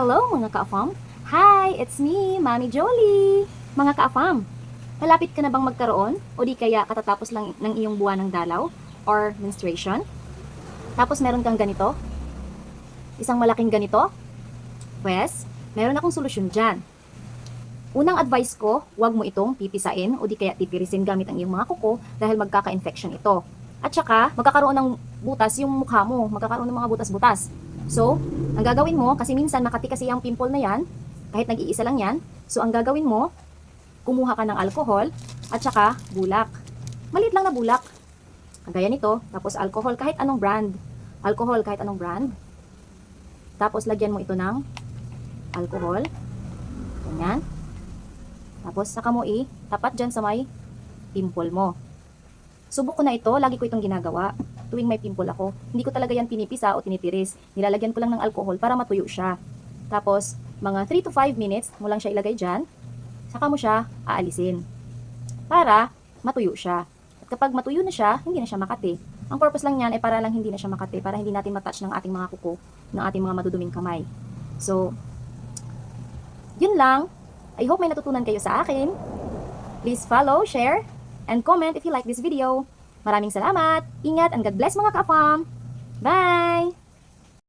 Hello mga ka-afam! Hi! It's me, Mami Jolie! Mga ka-afam, malapit ka na bang magkaroon o di kaya katatapos lang ng iyong buwan ng dalaw or menstruation? Tapos meron kang ganito? Isang malaking ganito? Pwes, meron akong solusyon dyan. Unang advice ko, huwag mo itong pipisain o di kaya titirisin gamit ang iyong mga kuko dahil magkaka-infection ito. At saka, magkakaroon ng butas yung mukha mo, magkakaroon ng mga butas-butas. So, ang gagawin mo, kasi minsan makati kasi ang pimple na yan, kahit nag-iisa lang yan, so ang gagawin mo, kumuha ka ng alcohol at saka bulak. Maliit lang na bulak. Kagaya nito, tapos alcohol kahit anong brand. Alcohol kahit anong brand. Tapos lagyan mo ito ng alcohol. Ganyan. Tapos saka mo tapat dyan sa may pimple mo. Subok ko na ito, lagi ko itong ginagawa. Tuwing may pimple ako, hindi ko talaga yan pinipisa o tinitiris. Nilalagyan ko lang ng alcohol para matuyo siya. Tapos, mga 3 to 5 minutes mo lang siya ilagay dyan, saka mo siya aalisin. Para matuyo siya. At kapag matuyo na siya, hindi na siya makati. Ang purpose lang niyan ay para lang hindi na siya makati, para hindi natin matouch ng ating mga kuko, ng ating mga maduduming kamay. So, yun lang. I hope may natutunan kayo sa akin. Please follow, share, and comment if you like this video. Maraming salamat, ingat, and God bless mga ka-afam. Bye!